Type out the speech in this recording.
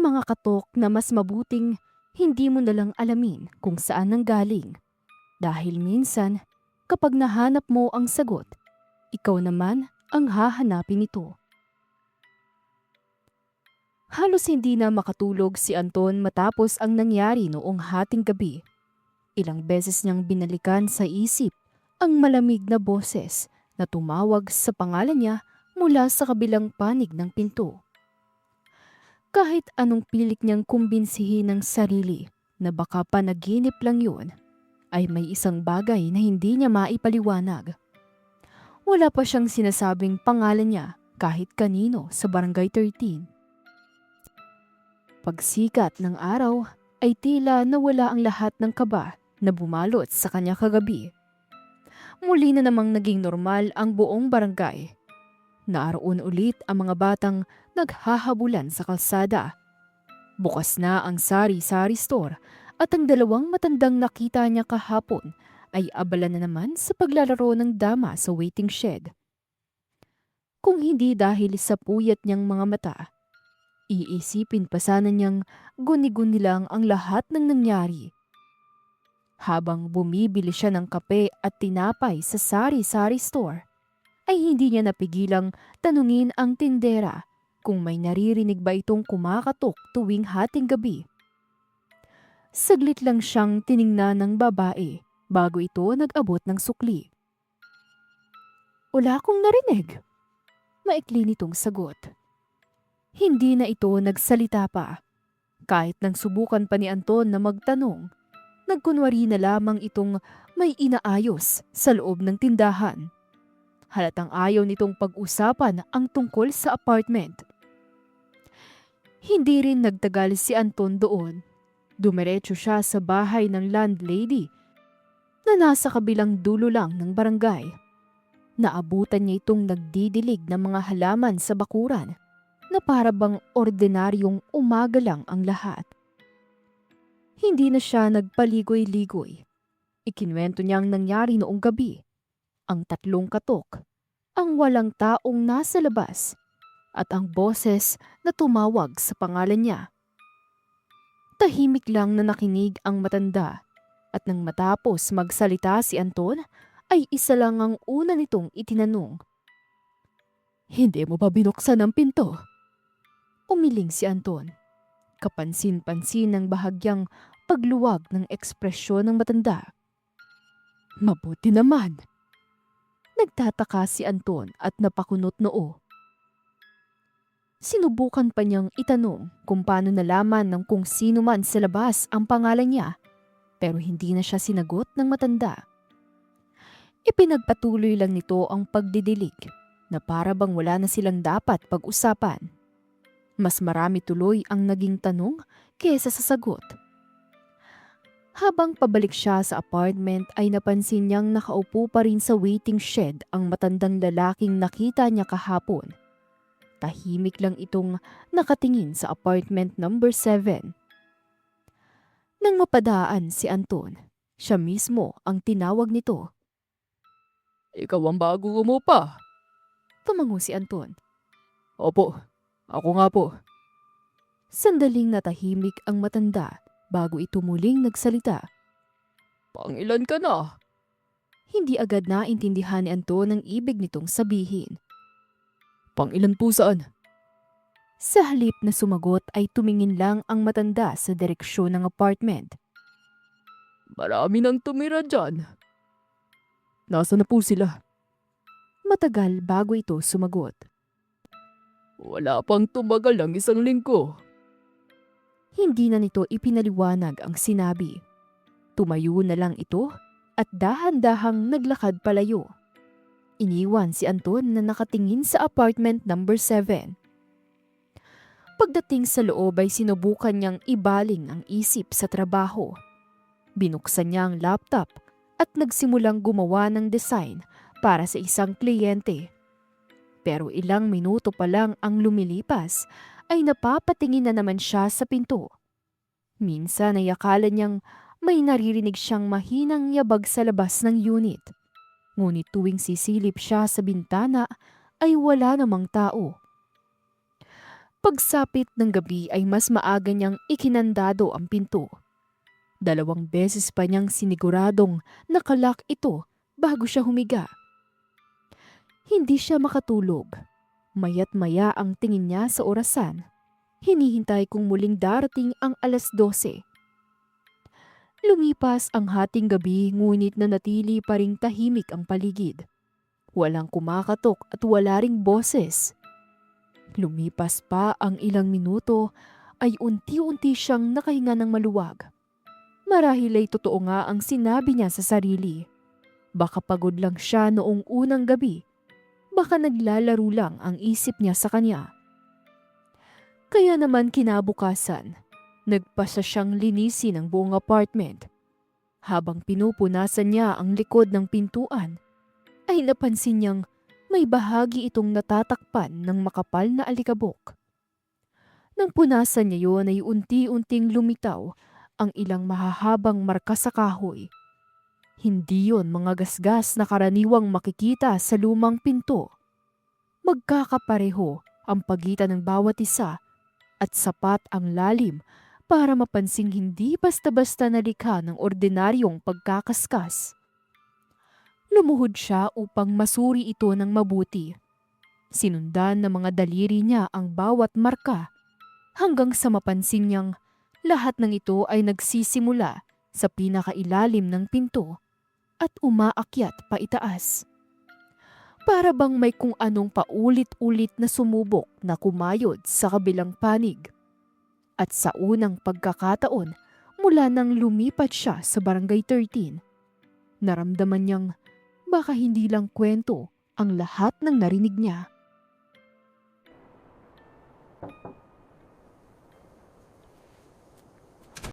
mga katok na mas mabuting hindi mo nalang alamin kung saan nanggaling. Dahil minsan, kapag nahanap mo ang sagot, ikaw naman ang hahanapin nito. Halos hindi na makatulog si Anton matapos ang nangyari noong hating gabi. Ilang beses niyang binalikan sa isip ang malamig na boses na tumawag sa pangalan niya mula sa kabilang panig ng pinto. Kahit anong pilit niyang kumbinsihin ng sarili na baka panaginip lang yun, ay may isang bagay na hindi niya maipaliwanag. Wala pa siyang sinasabing pangalan niya kahit kanino sa Barangay 13. Pagsikat ng araw ay tila nawala ang lahat ng kaba na bumalot sa kanya kagabi. Muli na namang naging normal ang buong barangay. Naroon ulit ang mga batang naghahabulan sa kalsada. Bukas na ang sari-sari store at ang dalawang matandang nakita niya kahapon ay abala na naman sa paglalaro ng dama sa waiting shed. Kung hindi dahil sa puyat niyang mga mata, iisipin pa sana niyang guni-guni lang ang lahat ng nangyari. Habang bumibili siya ng kape at tinapay sa sari-sari store, ay hindi niya napigilang tanungin ang tindera kung may naririnig ba itong kumakatok tuwing hating gabi. Saglit lang siyang tiningnan ng babae bago ito nag-abot ng sukli. Wala akong narinig. Maikli nitong sagot. Hindi na ito nagsalita pa. Kahit nang subukan pa ni Anton na magtanong, nagkunwari na lamang itong may inaayos sa loob ng tindahan. Halatang ayaw nitong pag-usapan ang tungkol sa apartment. Hindi rin nagtagal si Anton doon. Dumiretso siya sa bahay ng landlady na nasa kabilang dulo lang ng barangay. Naabutan niya itong nagdidilig ng mga halaman sa bakuran na para bang ordinaryong umaga lang ang lahat. Hindi na siya nagpaligoy-ligoy. Ikinwento niya ang nangyari noong gabi. Ang tatlong katok, ang walang taong nasa labas, at ang boses na tumawag sa pangalan niya. Tahimik lang na nakinig ang matanda at nang matapos magsalita si Anton ay isa lang ang una nitong itinanong. Hindi mo ba binuksan ang pinto? Umiling si Anton. Kapansin-pansin ng bahagyang pagluwag ng ekspresyon ng matanda. Mabuti naman. Nagtataka si Anton at napakunot noo. Sinubukan pa niyang itanong kung paano nalaman ng kung sino man sa labas ang pangalan niya, pero hindi na siya sinagot ng matanda. Ipinagpatuloy lang nito ang pagdidilig na para bang wala na silang dapat pag-usapan. Mas marami tuloy ang naging tanong kaysa sa sagot. Habang pabalik siya sa apartment ay napansin niyang nakaupo pa rin sa waiting shed ang matandang lalaking nakita niya kahapon. Tahimik lang itong nakatingin sa apartment number 7. Nang mapadaan si Anton, siya mismo ang tinawag nito. Ikaw ang bago umupa. Tumango si Anton. Opo, ako nga po. Sandaling natahimik ang matanda bago ito muling nagsalita. Pangilan ka na? Hindi agad naintindihan ni Anton ang ibig nitong sabihin. Pangilan po saan? Sa halip na sumagot ay tumingin lang ang matanda sa direksyon ng apartment. Marami nang tumira dyan. Nasaan na po sila? Matagal bago ito sumagot. Wala pang tumagal ang 1 linggo. Hindi na nito ipinaliwanag ang sinabi. Tumayo na lang ito at dahan-dahang naglakad palayo. Iniwan si Anton na nakatingin sa apartment number 7. Pagdating sa loob ay sinubukan niyang ibaling ang isip sa trabaho. Binuksan niya ang laptop at nagsimulang gumawa ng design para sa isang kliyente. Pero ilang minuto pa lang ang lumilipas ay napapatingin na naman siya sa pinto. Minsan ay akala niyang may naririnig siyang mahinang yabag sa labas ng unit. Ngunit tuwing sisilip siya sa bintana ay wala namang tao. Pagsapit ng gabi ay mas maaga niyang ikinandado ang pinto. 2 beses pa niyang siniguradong nakalak ito bago siya humiga. Hindi siya makatulog. Maya't maya ang tingin niya sa orasan. Hinihintay kung muling darating ang 12:00. Lumipas ang hating gabi ngunit nanatili pa ring tahimik ang paligid. Walang kumakatok at wala ring boses. Lumipas pa ang ilang minuto ay unti-unti siyang nakahinga ng maluwag. Marahil ay totoo nga ang sinabi niya sa sarili. Baka pagod lang siya noong unang gabi. Baka naglalaro lang ang isip niya sa kanya. Kaya naman kinabukasan, nagpasa siyang linisin ang buong apartment. Habang pinupunasan niya ang likod ng pintuan, ay napansin niyang may bahagi itong natatakpan ng makapal na alikabok. Nang punasan niya yun ay unti-unting lumitaw ang ilang mahahabang marka sa kahoy. Hindi yon mga gasgas na karaniwang makikita sa lumang pinto. Magkakapareho ang pagitan ng bawat isa at sapat ang lalim para mapansing hindi basta-basta nalikha ng ordinaryong pagkakaskas. Lumuhod siya upang masuri ito ng mabuti. Sinundan ng mga daliri niya ang bawat marka hanggang sa mapansin niyang lahat ng ito ay nagsisimula sa pinakailalim ng pinto at umaakyat pa itaas. Para bang may kung anong paulit-ulit na sumubok na kumayod sa kabilang panig. At sa unang pagkakataon mula nang lumipat siya sa Barangay 13, naramdaman niyang baka hindi lang kwento ang lahat ng narinig niya.